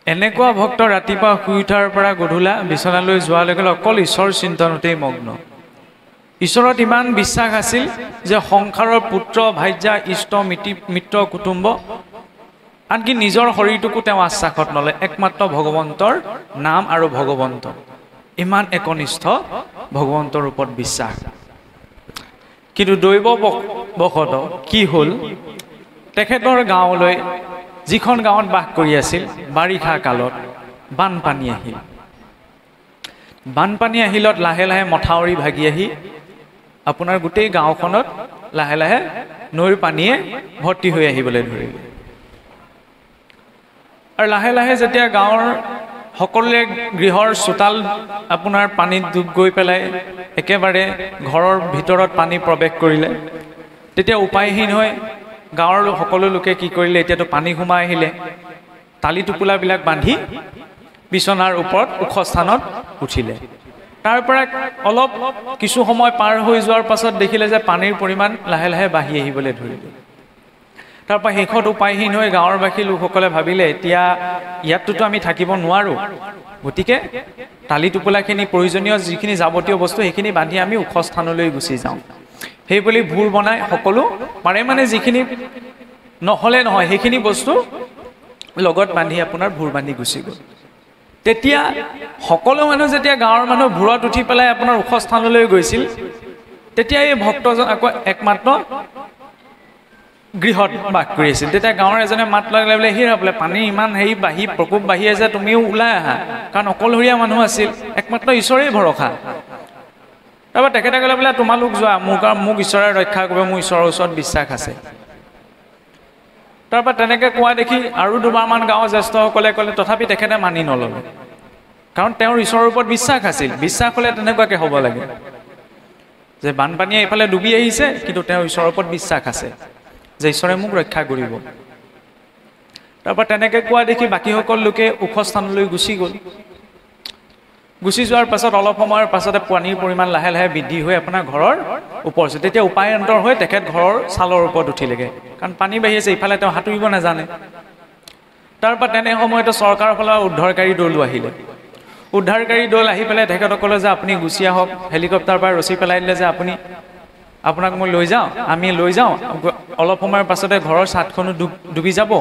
এনেকুৱা ভক্ত ৰাতিপুৱা শুই উঠাৰ পৰা গধূলা বিচনালৈ যোৱালৈকে অকল ঈশ্বৰ চিন্তনতেই মগ্ন। ঈশ্বৰত ইমান বিশ্বাস আছিল যে সংসাৰৰ পুত্ৰ ভাৰ্যা ইষ্ট মিত্ৰ কুটুম্ব আনকি নিজৰ শৰীৰটোকো তেওঁ আশ্বাসত নলয়, একমাত্ৰ ভগৱন্তৰ নাম আৰু ভগৱন্ত, ইমান একনিষ্ঠ ভগৱন্তৰ ওপৰত বিশ্বাস। কিন্তু দৈৱবশত কি হ'ল, তেখেতৰ গাঁৱলৈ, যিখন গাঁৱত বাস কৰি আছিল, বাৰিষা কালত বানপানী আহিল। বানপানী আহিলত লাহে লাহে মথাউৰি ভাগি আহি আপোনাৰ গোটেই গাঁওখনত লাহে লাহে নৈৰ পানীয়ে ভৰ্তি হৈ আহিবলৈ ধৰিলে। আৰু লাহে লাহে যেতিয়া গাঁৱৰ সকলোৰে গৃহৰ চোতাল আপোনাৰ পানীত ডুব গৈ পেলাই একেবাৰে ঘৰৰ ভিতৰত পানী প্ৰৱেশ কৰিলে, তেতিয়া উপায়হীন হৈ গাঁৱৰ সকলো লোকে কি কৰিলে, এতিয়াতো পানী সোমাই আহিলে, টালি টোপোলাবিলাক বান্ধি বিচনাৰ ওপৰত ওখ স্থানত উঠিলে। তাৰ পৰা অলপ কিছু সময় পাৰ হৈ যোৱাৰ পাছত দেখিলে যে পানীৰ পৰিমাণ লাহে লাহে বাঢ়ি আহিবলৈ ধৰিলে। তাৰ পৰা শেষত উপায়হীন হৈ গাঁৱৰবাসী লোকসকলে ভাবিলে, এতিয়া ইয়াতটোতো আমি থাকিব নোৱাৰোঁ, গতিকে টালি টোপোলাখিনি, প্ৰয়োজনীয় যিখিনি যাৱতীয় বস্তু সেইখিনি বান্ধি আমি ওখ স্থানলৈ গুচি যাওঁ। সেইবুলি ভূৰ বনাই সকলো পাৰে মানে যিখিনি নহ'লে নহয় সেইখিনি বস্তু লগত বান্ধি আপোনাৰ ভূৰ বান্ধি গুচি গ'ল। তেতিয়া সকলো মানুহ যেতিয়া গাঁৱৰ মানুহ ভূৰত উঠি পেলাই আপোনাৰ ওখ স্থানলৈ গৈছিল, তেতিয়া এই ভক্তজন আকৌ একমাত্ৰ গৃহত বাস কৰি আছিল। তেতিয়া গাঁৱৰ এজনে মাত লগালে, বোলে হিৰা বোলে পানী ইমান হেৰি প্ৰকোপ বাঢ়ি আছে, তুমিও ওলাই আহা, কাৰণ অকলশৰীয়া মানুহ আছিল, একমাত্ৰ ঈশ্বৰেই ভৰসা। তাৰপৰা তেখেতে ক'লে, বোলে তোমালোক যোৱা, মোক ঈশ্বৰে ৰক্ষা কৰিব, মোৰ ঈশ্বৰৰ ওচৰত বিশ্বাস আছে। তাৰপৰা তেনেকৈ কোৱা দেখি আৰু দুবাৰমান গাঁৱৰ জ্যেষ্ঠসকলে ক'লে, তথাপি তেখেতে মানি নল'লে, কাৰণ তেওঁৰ ঈশ্বৰৰ ওপৰত বিশ্বাস আছিল। বিশ্বাস হ'লে তেনেকুৱাকৈ হ'ব লাগে যে বানপানীয়ে এইফালে ডুবি আহিছে, কিন্তু তেওঁৰ ঈশ্বৰৰ ওপৰত বিশ্বাস আছে যে ঈশ্বৰে মোক ৰক্ষা কৰিব। তাৰপৰা তেনেকৈ কোৱা দেখি বাকীসকল লোকে ওখ স্থানলৈ গুচি গ'ল। গুচি যোৱাৰ পাছত অলপ সময়ৰ পাছতে পানীৰ পৰিমাণ লাহে লাহে বৃদ্ধি হৈ আপোনাৰ ঘৰৰ ওপৰ হৈছে। তেতিয়া উপায়ন্তৰ হৈ তেখেত ঘৰৰ ছালৰ ওপৰত উঠিলেগৈ, কাৰণ পানী বাঢ়ি আছে, ইফালে তেওঁ সাঁতুৰিব নাজানে। তাৰপৰা তেনে সময়তে চৰকাৰৰ ফালৰ উদ্ধাৰকাৰী দলো আহিলে। উদ্ধাৰকাৰী দল আহি পেলাই তেখেতসকলে যে আপুনি গুচি আহক, হেলিকপ্টাৰৰ পৰা ৰচি পেলাই দিলে যে আপোনাক মই লৈ যাওঁ, আমি লৈ যাওঁ, অলপ সময়ৰ পাছতে ঘৰৰ ছাদখনো ডুবি যাব,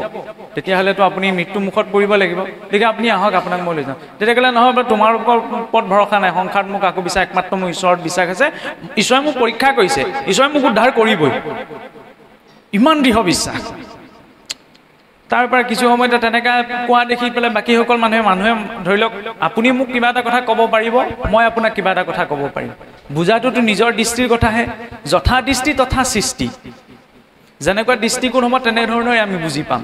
তেতিয়াহ'লেতো আপুনি মৃত্যু মুখত পৰিব লাগিব, গতিকে আপুনি আহক, আপোনাক মই লৈ যাওঁ। তেতিয়া ক'লে, নহয় তোমাৰ ওপৰত ভৰসা নাই, সংসাৰত মোক আকৌ বিশ্বাস, একমাত্ৰ মোৰ ঈশ্বৰৰ বিশ্বাস আছে, ঈশ্বৰে মোক পৰীক্ষা কৰিছে, ঈশ্বৰে মোক উদ্ধাৰ কৰিবই, ইমান দৃঢ় বিশ্বাস। তাৰ পৰা কিছু সময়তে তেনেকৈ কোৱা দেখি পেলাই বাকীসকল মানুহে ধৰি লওক, আপুনি মোক কিবা এটা কথা ক'ব পাৰিব, মই আপোনাক কিবা এটা কথা ক'ব পাৰিম। বুজাটোতো নিজৰ দৃষ্টিৰ কথাহে, যথা দৃষ্টি তথা সৃষ্টি, যেনেকুৱা দৃষ্টিকোণ হ'ব তেনেধৰণে আমি বুজি পাম।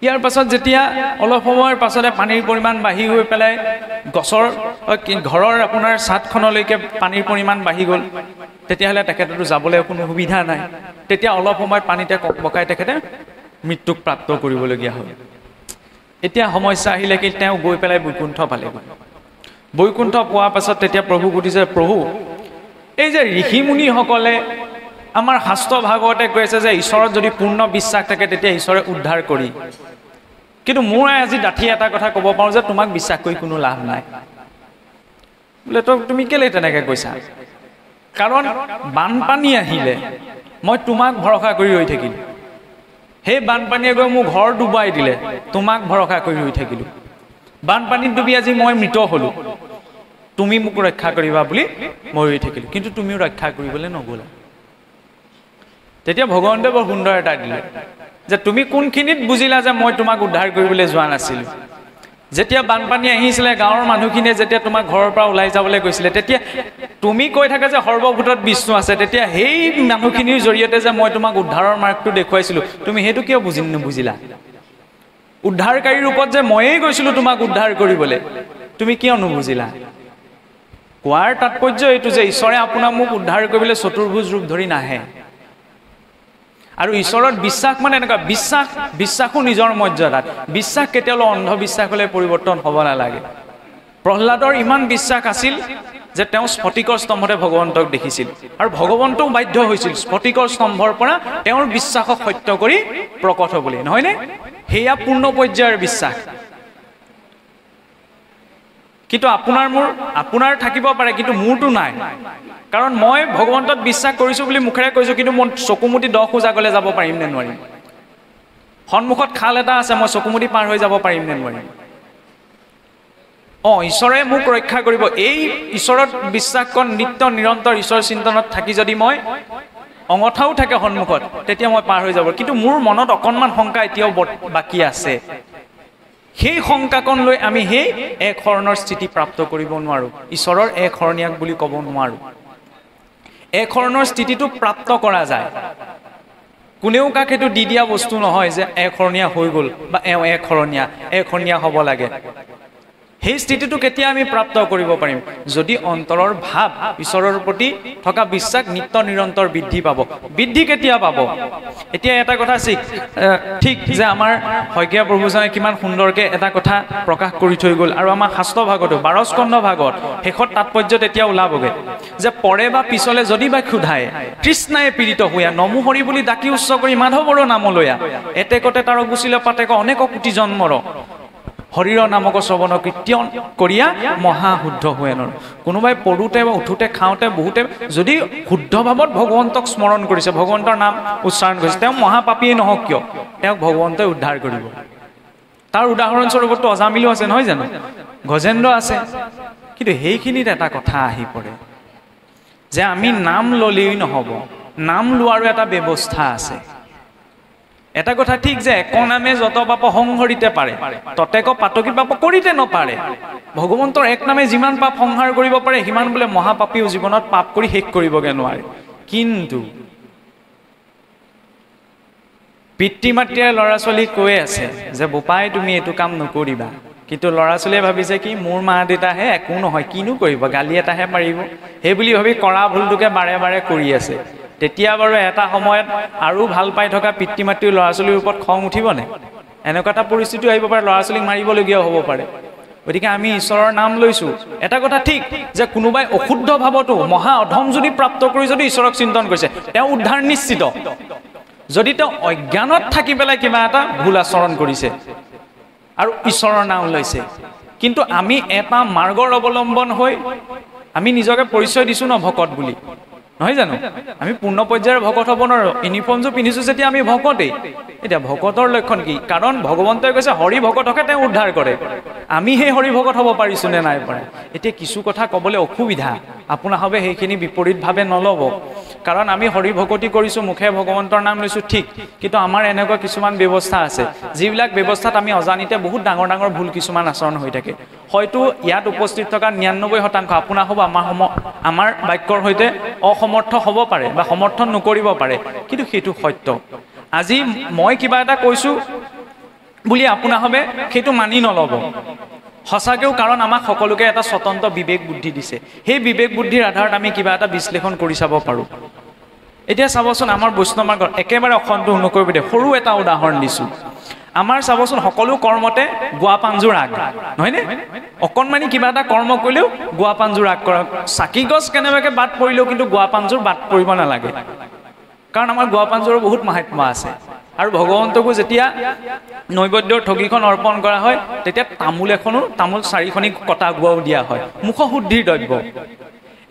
ইয়াৰ পাছত যেতিয়া অলপ সময়ৰ পাছতে পানীৰ পৰিমাণ বাঢ়ি হৈ পেলাই ঘৰৰ আপোনাৰ ছাদখনলৈকে পানীৰ পৰিমাণ বাঢ়ি গ'ল, তেতিয়াহ'লে তেখেততো যাবলৈ কোনো সুবিধা নাই। তেতিয়া অলপ সময়ত পানীতে ককবকাই তেখেতে মৃত্যুক প্ৰাপ্ত কৰিবলগীয়া হ'ল। এতিয়া সমস্যা আহিলে কি, তেওঁ গৈ পেলাই বৈকুণ্ঠ পালেগৈ। বৈকুণ্ঠ পোৱাৰ পাছত তেতিয়া প্ৰভু সুধিছে, প্ৰভু এই যে ঋষিমুনিসকলে আমাৰ শাস্ত্ৰ ভাগৱতে কৈ আছে যে ঈশ্বৰত যদি পূৰ্ণ বিশ্বাস থাকে তেতিয়া ঈশ্বৰে উদ্ধাৰ কৰি, কিন্তু মোৰ আজি ডাঠি এটা কথা ক'ব পাৰোঁ যে তোমাক বিশ্বাস কৰি কোনো লাভ নাই। বোলে তুমি কেলেই তেনেকৈ কৈছা? কাৰণ বানপানী আহিলে মই তোমাক ভৰসা কৰি ৰৈ থাকিলোঁ, সেই বানপানীয়ে গৈ মোৰ ঘৰ ডুবাই দিলে, তোমাক ভৰসা কৰি ৰৈ থাকিলোঁ, বানপানীত ডুবি আজি মই মৃত হ'লোঁ, তুমি মোক ৰক্ষা কৰিবা বুলি মই ৰৈ থাকিলোঁ, কিন্তু তুমিও ৰক্ষা কৰিবলৈ নগ'লা। তেতিয়া ভগৱন্তে বৰ সুন্দৰ এটা দিলে যে তুমি কোনখিনিত বুজিলা যে মই তোমাক উদ্ধাৰ কৰিবলৈ যোৱা নাছিলোঁ। যেতিয়া বানপানী আহিছিলে, গাঁৱৰ মানুহখিনিয়ে যেতিয়া তোমাক ঘৰৰ পৰা ওলাই যাবলৈ গৈছিলে, তেতিয়া তুমি কৈ থাকা যে সৰ্বভূতত বিষ্ণু আছে, তেতিয়া সেই মানুহখিনিৰ জৰিয়তে যে মই তোমাক উদ্ধাৰৰ মাৰ্গটো দেখুৱাইছিলোঁ, তুমি সেইটো কিয় নুবুজিলা? উদ্ধাৰকাৰী ৰূপত যে ময়েই গৈছিলোঁ তোমাক উদ্ধাৰ কৰিবলৈ, তুমি কিয় নুবুজিলা? কোৱাৰ তাৎপৰ্য এইটো যে ঈশ্বৰে আপোনাক মোক উদ্ধাৰ কৰিবলৈ চতুৰ্ভুজ ৰূপ ধৰি নাহে। আৰু ঈশ্বৰৰ বিশ্বাস মানে এনেকুৱা, বিশ্বাসো নিজৰ মৰ্যাদাত, বিশ্বাস কেতিয়াও অন্ধবিশ্বাসলৈ পৰিৱৰ্তন হ'ব নালাগে। প্ৰহ্লাদৰ ইমান বিশ্বাস আছিল যে তেওঁ স্ফটিকৰ স্তম্ভতে ভগৱন্তক দেখিছিল, আৰু ভগৱন্তও বাধ্য হৈছিল স্ফটিকৰ স্তম্ভৰ পৰা তেওঁৰ বিশ্বাসক সত্য কৰি প্ৰকট হ'বলৈ, নহয়নে? সেয়া পূৰ্ণ পৰ্যায়ৰ বিশ্বাস। কিন্তু আপোনাৰ থাকিব পাৰে, কিন্তু মোৰতো নাই। কাৰণ মই ভগৱন্তত বিশ্বাস কৰিছোঁ বুলি মুখেৰে কৈছোঁ, কিন্তু মই চকুমুটি 10 খোজ আগলৈ যাব পাৰিম নে নোৱাৰিম? সন্মুখত খাল এটা আছে, মই চকুমুটি পাৰ হৈ যাব পাৰিম নে নোৱাৰিম? ঈশ্বৰে মোক ৰক্ষা কৰিব। এই ঈশ্বৰত বিশ্বাসকণ নিত্য নিৰন্তৰ ঈশ্বৰ চিন্তনত থাকি যদি মই অঙঠাও থাকে সন্মুখত, তেতিয়া মই পাৰ হৈ যাব। কিন্তু মোৰ মনত অকণমান শংকা এতিয়াও বাকী আছে। সেই শংকাকণ লৈ আমি সেই এক শৰণৰ স্থিতি প্ৰাপ্ত কৰিব নোৱাৰোঁ। ঈশ্বৰৰ এক শৰণীয়াক বুলি ক'ব নোৱাৰোঁ। এক শৰণৰ স্থিতিটো প্ৰাপ্ত কৰা যায়। কোনেও কাক সেইটো দি দিয়া বস্তু নহয় যে এক শৰণীয়া হৈ গ'ল বা এওঁ এক শৰণীয়া হ'ব লাগে। সেই স্থিতিটো কেতিয়া আমি প্ৰাপ্ত কৰিব পাৰিম? যদি অন্তৰৰ ভাৱ, ঈশ্বৰৰ প্ৰতি থকা বিশ্বাস নিত্য নিৰন্তৰ বৃদ্ধি পাব। বৃদ্ধি কেতিয়া পাব? এতিয়া এটা কথা ঠিক যে আমাৰ শইকীয়া প্ৰভুজনে কিমান সুন্দৰকৈ এটা কথা প্ৰকাশ কৰি থৈ গ'ল, আৰু আমাৰ শাস্ত্ৰ ভাগতো 12 স্কন্ধ ভাগত শেষত তাৎপৰ্য তেতিয়া ওলাবগৈ যে পৰে বা পিছলে যদি বা ক্ষুধায় তৃষ্ণাই পীড়িত হৈয়া নমো হৰি বুলি ডাকি উচ্চ কৰি মাধৱৰ নাম লৈয়া এতেকতে তাৰ গুচিলে পাতেক অনেক কোটি জন্মৰ হৰিৰ নামক শ্ৰৱণ কীৰ্তন কৰিয়া মহাশুদ্ধ হৈ নৰ। কোনোবাই পঢ়োতে বা উঠোতে খাওঁতে বহুতে যদি শুদ্ধ ভাৱত ভগৱন্তক স্মৰণ কৰিছে, ভগৱন্তৰ নাম উচ্চাৰণ কৰিছে, তেওঁ মহাপাপীয়ে নহওক কিয় তেওঁক ভগৱন্তই উদ্ধাৰ কৰিব। তাৰ উদাহৰণস্বৰূপতো অজামিলো আছে নহয় জানো, গজেন্দ্ৰ আছে। কিন্তু সেইখিনিত এটা কথা আহি পৰে যে আমি নাম ল'লেই নহ'ব, নাম লোৱাৰো এটা ব্যৱস্থা আছে। এটা কথা ঠিক যে এক নামে যত পাপ সংহৰিতে পাৰে ততেক পাতকী পাপ কৰিতে নপাৰে। ভগৱন্তৰ এক নামে যিমান পাপ সংহাৰ কৰিব পাৰে সিমান বোলে মহাপাপীও জীৱনত পাপ কৰি শেষ কৰিবগে নোৱাৰে। কিন্তু পিতৃ মাতৃয়ে ল'ৰা ছোৱালীক কৈ আছে যে বোপাই তুমি এইটো কাম নকৰিবা, কিন্তু ল'ৰা ছোৱালীয়ে ভাবিছে কি মোৰ মা দেউতাহে একো নহয়, কিনো কৰিব, গালি এটাহে পাৰিব, সেই বুলি ভাবি কৰা ভুলটোকে বাৰে বাৰে কৰি আছে। তেতিয়া বাৰু এটা সময়ত আৰু ভাল পাই থকা পিতৃ মাতৃৰ ল'ৰা ছোৱালীৰ ওপৰত খং উঠিবনে? এনেকুৱা এটা পৰিস্থিতি আহিব পাৰে, ল'ৰা ছোৱালীক মাৰিবলগীয়াও হ'ব পাৰে। গতিকে আমি ঈশ্বৰৰ নাম লৈছোঁ। এটা কথা ঠিক যে কোনোবাই অশুদ্ধ ভাৱতো মহা অধম যদি প্ৰাপ্ত কৰি যদি ঈশ্বৰক চিন্তন কৰিছে তেওঁ উদ্ধাৰ নিশ্চিত। যদি তেওঁ অজ্ঞানত থাকি পেলাই কিবা এটা ভুল আচৰণ কৰিছে আৰু ঈশ্বৰৰ নাম লৈছে, কিন্তু আমি এটা মাৰ্গৰ অৱলম্বন হৈ আমি নিজকে পৰিচয় দিছোঁ ন ভকত বুলি, নহয় জানো? আমি পূৰ্ণ পৰ্যায়ৰ ভকত হ'ব নোৱাৰোঁ। ইউনিফৰ্মযোৰ পিন্ধিছোঁ যেতিয়া আমি ভকতেই। এতিয়া ভকতৰ লক্ষণ কি? কাৰণ ভগৱন্তই কৈছে হৰি ভকতকে তেওঁ উদ্ধাৰ কৰে। আমি সেই হৰি ভকত হ'ব পাৰিছোঁ নে নাই পৰা? এতিয়া কিছু কথা ক'বলৈ অসুবিধা, আপোনাভাৱে সেইখিনি বিপৰীতভাৱে নল'ব। কাৰণ আমি হৰি ভকতি কৰিছোঁ, মুখে ভগৱন্তৰ নাম লৈছোঁ ঠিক, কিন্তু আমাৰ এনেকুৱা কিছুমান ব্যৱস্থা আছে যিবিলাক ব্যৱস্থাত আমি অজানিতে বহুত ডাঙৰ ডাঙৰ ভুল কিছুমান আচৰণ হৈ থাকে। হয়তো ইয়াত উপস্থিত থকা 99% আপোনাৰ হ'ব আমাৰ বাক্যৰ সৈতে অসমৰ্থ হ'ব পাৰে বা সমৰ্থন নকৰিব পাৰে, কিন্তু সেইটো সত্য। আজি মই কিবা এটা কৈছোঁ বুলি আপোনাভাৱে সেইটো মানি নল'ব সঁচাকৈও, কাৰণ আমাক সকলোকে এটা স্বতন্ত্ৰ বিবেক বুদ্ধি দিছে। সেই বিবেক বুদ্ধিৰ আধাৰত আমি কিবা এটা বিশ্লেষণ কৰি চাব পাৰোঁ। এতিয়া চাবচোন আমাৰ বৈষ্ণৱ মাৰ্গত একেবাৰে অসন্তোষ নকৰিব দে, সৰু এটা উদাহৰণ দিছোঁ। আমাৰ চাবচোন সকলো কৰ্মতে গোৱা পাঞ্জোৰ আগ, নহয়নে? অকণমানি কিবা এটা কৰ্ম কৰিলেও গোৱা পাঞ্জোৰ আগ কৰা। চাকি গছ কেনেবাকৈ বাদ পৰিলেও কিন্তু গোৱা পাঞ্জোৰ বাদ পৰিব নালাগে, কাৰণ আমাৰ গোৱা পাঞ্জোৰৰ বহুত মাহাত্ম্য আছে। আৰু ভগৱন্তকো যেতিয়া নৈবেদ্যৰ ঠগীখন অৰ্পণ কৰা হয় তেতিয়া তামোল 4খনি কটা গোৱাও দিয়া হয়, মুখশুদ্ধিৰ দ্ৰব্য।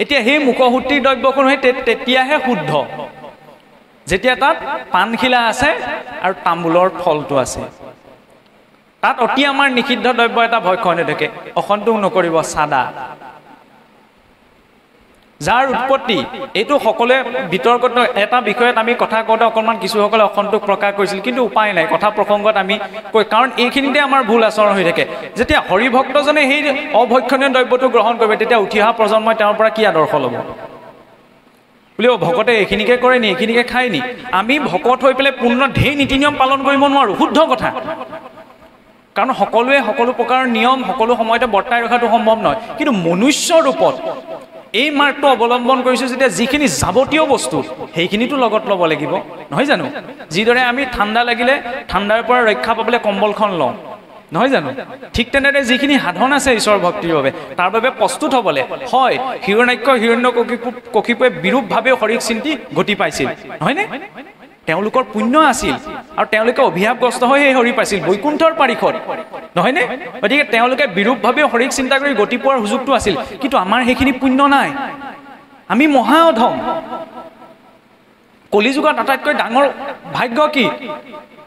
এতিয়া সেই মুখশুদ্ধিৰ দ্ৰব্যখন হয় তেতিয়াহে শুদ্ধ যেতিয়া তাত পাণখিলা আছে আৰু তামোলৰ ফলটো আছে। তাত অতি আমাৰ নিষিদ্ধ দ্ৰব্য এটা ভক্ষণ হৈ থাকে। অসন্তোষ নকৰিব, চাদা, যাৰ উৎপত্তি এইটো সকলোৱে বিতৰ্কত এটা বিষয়ত আমি কথা কওঁতে অকণমান কিছুসকলে অসন্তোষ প্ৰকাশ কৰিছিল, কিন্তু উপায় নাই, কথা প্ৰসংগত আমি কৈ, কাৰণ এইখিনিতে আমাৰ ভুল আচৰণ হৈ থাকে। যেতিয়া হৰিভক্তজনে সেই অভক্ষণীয় দ্ৰব্যটো গ্ৰহণ কৰিব তেতিয়া উঠি অহা প্ৰজন্মই তেওঁৰ পৰা কি আদৰ্শ ল'ব? বুলিব ভকতে এইখিনিকে কৰে নি, এইখিনিকে খায় নি? আমি ভকত হৈ পেলাই পূৰ্ণ ঢেৰ নীতি নিয়ম পালন কৰিব নোৱাৰোঁ, শুদ্ধ কথা। কাৰণ সকলোৱে সকলো প্ৰকাৰৰ নিয়ম সকলো সময়তে বৰ্তাই ৰখাটো সম্ভৱ নহয়, কিন্তু মনুষ্য ৰূপত এই মাৰ্গটো অৱলম্বন কৰিছোঁ যেতিয়া যিখিনি যাৱতীয় বস্তু সেইখিনিতো লগত ল'ব লাগিব, নহয় জানো? যিদৰে আমি ঠাণ্ডা লাগিলে ঠাণ্ডাৰ পৰা ৰক্ষা পাবলৈ কম্বলখন লওঁ, নহয় জানো? ঠিক তেনেদৰে যিখিনি সাধন আছে ঈশ্বৰ ভক্তিৰ বাবে তাৰ বাবে প্ৰস্তুত হ'বলৈ হয়। হিৰণ্যাক্ষ হিৰণ্যকশিপুৱে বিৰূপভাৱে হৰিক চিন্তি গতি পাইছিল, নহয়নে? তেওঁলোকৰ পুণ্য আছিল আৰু তেওঁলোকে অভিশাপগ্ৰস্ত হৈ সেই হৰি পাইছিল বৈকুণ্ঠৰ পাৰিষদ নহয়নে গতিকে তেওঁলোকে বিৰূপভাৱে হৰিক চিন্তা কৰি গতি পোৱাৰ সুযোগটো আছিল কিন্তু আমাৰ সেইখিনি পুণ্য নাই আমি মহা অধম কলিযুগত আটাইতকৈ ডাঙৰ ভাগ্য কি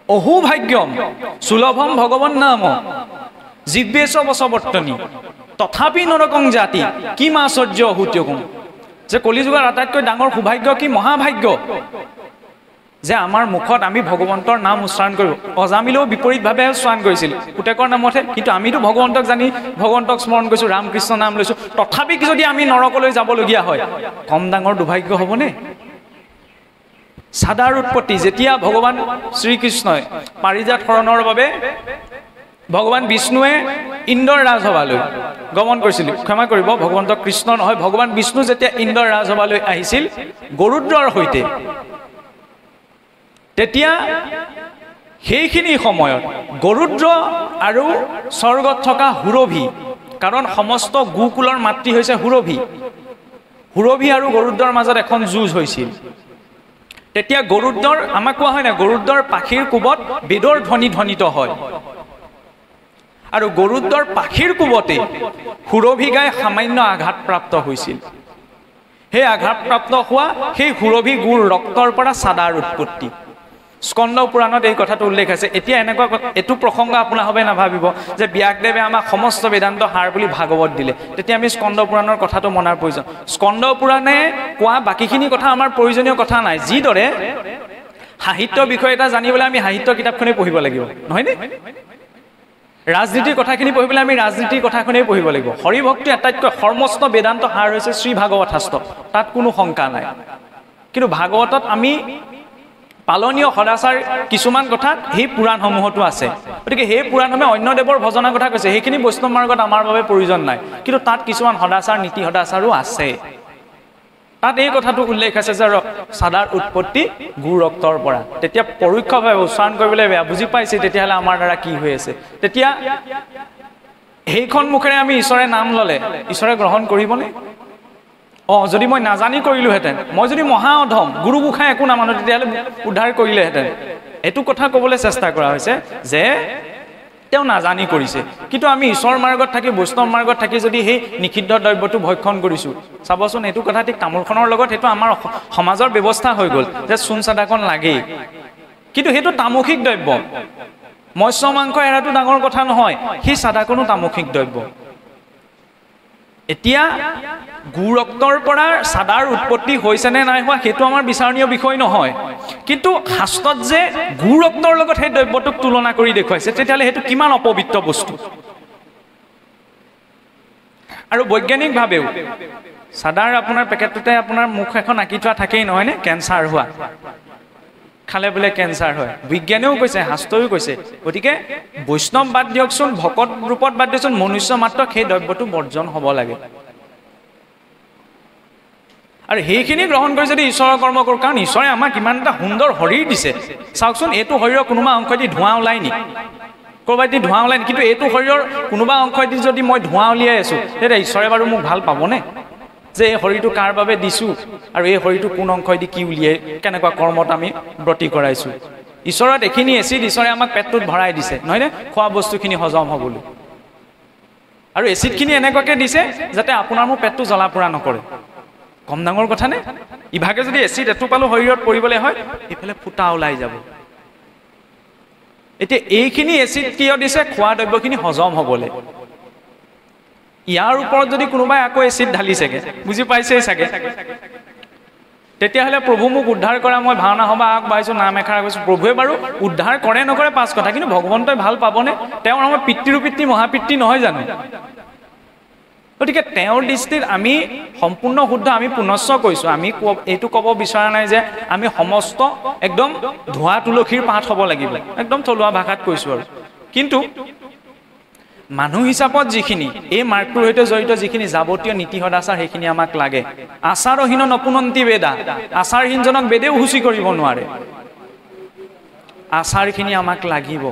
অহু ভাগ্যম সুলভম ভগৱান নাম জিব্বেশ বশৱৰ্তনী তথাপি নৰকং জাতি কি মাচৰ্য অহুত্যকম যে কলিযুগৰ আটাইতকৈ ডাঙৰ সৌভাগ্য কি মহাভাগ্য যে আমাৰ মুখত আমি ভগৱন্তৰ নাম উচ্চাৰণ কৰোঁ অজামিলেও বিপৰীতভাৱে উচ্চাৰণ কৰিছিল পুতেকৰ নামতহে কিন্তু আমিতো ভগৱন্তক জানি ভগৱন্তক স্মৰণ কৰিছোঁ ৰামকৃষ্ণ নাম লৈছোঁ তথাপি যদি আমি নৰকলৈ যাবলগীয়া হয় কম ডাঙৰ দুৰ্ভাগ্য হ'বনে সাদাৰ উৎপত্তি যেতিয়া ভগৱান শ্ৰীকৃষ্ণই পাৰিজাত হৰণৰ বাবে ভগৱান বিষ্ণুৱে ইন্দ্ৰৰ ৰাজসভালৈ গমন কৰিছিল ক্ষমা কৰিব ভগৱন্ত কৃষ্ণ নহয় ভগৱান বিষ্ণু যেতিয়া ইন্দ্ৰৰ ৰাজসভালৈ আহিছিল গৰুদ্ৰৰ সৈতে তেতিয়া সেইখিনি সময়ত গৰুদ্ৰ আৰু স্বৰ্গত থকা সুৰভি কাৰণ সমস্ত গোকুলৰ মাতৃ হৈছে সুৰভি আৰু গৰুদ্ৰৰ মাজত এখন যুঁজ হৈছিল তেতিয়া গৰুদ্ৰৰ আমাক কোৱা হয় না গৰুদ্ৰৰ পাখিৰ কোবত বেদৰ ধ্বনি ধ্বনিত হয় আৰু গৰুদ্ৰৰ পাখিৰ কোবতে সুৰভি গাই সামান্য আঘাতপ্ৰাপ্ত হৈছিল সেই আঘাতপ্ৰাপ্ত হোৱা সেই সুৰভি গুৰ ৰক্তৰ পৰা সাদাৰ উৎপত্তি স্কন্দ পুৰাণত এই কথাটো উল্লেখ আছে এতিয়া এনেকুৱা এটো প্ৰসংগ আপোনাৰ হবে নাভাবিব যে ব্যাসদেৱে আমাক সমস্ত বেদান্ত সাৰ বুলি ভাগৱত দিলে তেতিয়া আমি স্কন্দ পুৰাণৰ কথাটো মনাৰ প্ৰয়োজন স্কন্দ পুৰাণে কোৱা বাকিখিনি কথা আমাৰ প্ৰয়োজনীয় কথা নাই যিদৰে সাহিত্য বিষয় এটা জানিবলৈ আমি সাহিত্য কিতাপখনেই পঢ়িব লাগিব নহয়নে ৰাজনীতিৰ কথাখিনি পঢ়িবলৈ আমি ৰাজনীতিৰ কথাখনেই পঢ়িব লাগিব হৰিভক্তি আটাইতকৈ সমস্ত বেদান্ত সাৰ হৈছে শ্ৰী ভাগৱত শাস্ত্ৰ তাত কোনো শংকা নাই কিন্তু ভাগৱতত আমি পালনীয় সদাচাৰ কিছুমান কথা সেই পুৰাণসমূহতো আছে গতিকে সেই পুৰাণসমূহে অন্য দেৱৰ ভজনাৰ কথা কৈছে সেইখিনি বৈষ্ণৱ মাৰ্গত আমাৰ বাবে প্ৰয়োজন নাই কিন্তু তাত কিছুমান সদাচাৰ নীতি সদাচাৰো আছে তাত এই কথাটো উল্লেখ আছে যে সাদাৰ উৎপত্তি গু ৰক্তৰ পৰা তেতিয়া পৰোক্ষভাৱে উচ্চাৰণ কৰিবলৈ বেয়া বুজি পাইছে তেতিয়াহ'লে আমাৰ দ্বাৰা কি হৈ আছে তেতিয়া সেইখন মুখেৰে আমি ঈশ্বৰে নাম ল'লে ঈশ্বৰে গ্ৰহণ কৰিবনে যদি মই নাজানি কৰিলোহেঁতেন মই যদি মহা অধম গুৰু গোসাঁই একো নামানো তেতিয়াহ'লে উদ্ধাৰ কৰিলেহেঁতেন এইটো কথা ক'বলৈ চেষ্টা কৰা হৈছে যে তেওঁ নাজানি কৰিছে কিন্তু আমি ঈশ্বৰ মাৰ্গত থাকি বৈষ্ণৱ মাৰ্গত থাকি যদি সেই নিষিদ্ধ দ্ৰব্যটো ভক্ষণ কৰিছোঁ চাবচোন এইটো কথা ঠিক তামোলখনৰ লগত সেইটো আমাৰ সমাজৰ ব্যৱস্থা হৈ গ'ল যে চূণ চাদাকণ লাগেই কিন্তু সেইটো তামসিক দ্ৰব্য মৎস্য মাংস এৰাটো ডাঙৰ কথা নহয় সেই চাদাকণো তামসিক দ্ৰব্য এতিয়া গু ৰক্তৰ পৰা সাদাৰ উৎপত্তি হৈছে নে নাই হোৱা সেইটো আমাৰ বিচাৰণীয় বিষয় নহয় কিন্তু শাস্ত্ৰত যে গু ৰক্তৰ লগত সেই দ্ৰব্যটোক তুলনা কৰি দেখুৱাইছে তেতিয়াহ'লে সেইটো কিমান অপবিত্ৰ বস্তু আৰু বৈজ্ঞানিকভাৱেও সাদাৰ আপোনাৰ পেকেটটোতে আপোনাৰ মুখ এখন আঁকি থোৱা থাকেই নহয়নে কেঞ্চাৰ হোৱা খালে বোলে কেঞ্চাৰ হয় বিজ্ঞানেও কৈছে শাস্ত্ৰও কৈছে গতিকে বৈষ্ণৱ বাদ দিয়কচোন ভকত ৰূপত বাদ দিয়কচোন মনুষ্য মাত্ৰ সেই দ্ৰব্যটো বৰ্জন হ'ব লাগে আৰু সেইখিনি গ্ৰহণ কৰি যদি ঈশ্বৰৰ কৰ্ম কৰোঁ কাৰণ ঈশ্বৰে আমাক ইমান এটা সুন্দৰ শৰীৰ দিছে চাওকচোন এইটো শৰীৰৰ কোনোবা অংশদি ধোঁৱা ওলাই নি ক'ৰবাত দি ধোঁৱা ওলাই নি কিন্তু এইটো শৰীৰৰ কোনোবা অংশদি যদি মই ধোঁৱা উলিয়াই আছোঁ তেতিয়া ঈশ্বৰে বাৰু মোক ভাল পাবনে যে এই শৰীৰটো কাৰ বাবে দিছোঁ আৰু এই শৰীৰটো কোন অংশদি কি উলিয়াই কেনেকুৱা কৰ্মত আমি ব্ৰতী কৰাইছোঁ ঈশ্বৰৰ এইখিনি এচিড ঈশ্বৰে আমাক পেটটোত ভৰাই দিছে নহয়নে খোৱা বস্তুখিনি হজম হ'বলৈ আৰু এচিডখিনি এনেকুৱাকৈ দিছে যাতে আপোনাৰ মোৰ পেটটো জ্বলা পোৰা নকৰে কম ডাঙৰ কথা নে ইভাগে যদি এচিড এটোপালো শৰীৰত পৰিবলৈ হয় এইফালে ফুটা ওলাই যাব এতিয়া এইখিনি এচিড কিয় দিছে খোৱা দ্ৰব্যখিনি হজম হ'বলৈ ইয়াৰ ওপৰত যদি কোনোবাই আকৌ এচিড ঢালিছেগে বুজি পাইছেই চাগে তেতিয়াহ'লে প্ৰভু মোক উদ্ধাৰ কৰা মই ভাওনা সভা আগবাঢ়িছোঁ নাম এষাৰ গৈছোঁ প্ৰভুৱে বাৰু উদ্ধাৰ কৰে নকৰে পাঁচ কথা কিন্তু ভগৱন্তই ভাল পাবনে তেওঁৰ আমাৰ পিতৃৰো পিতৃ মহাপিতৃ নহয় জানো গতিকে তেওঁৰ দৃষ্টিত আমি সম্পূৰ্ণ শুদ্ধ আমি পুনশ্চ কৈছোঁ আমি এইটো ক'ব বিচৰা নাই যে আমি সমস্ত একদম ধোঁৱা তুলসীৰ পাত হ'ব লাগিব একদম থলুৱা ভাষাত কৈছোঁ আৰু কিন্তু মানুহ হিচাপত যিখিনি এই মাৰ্গটোৰ সৈতে জড়িত যিখিনি যাৱতীয় নীতি সদাচাৰ সেইখিনি আমাক লাগে আচাৰহীন নপুনন্তি বেদা আচাৰহীনজনক বেদেও সূচী কৰিব নোৱাৰে আচাৰখিনি আমাক লাগিব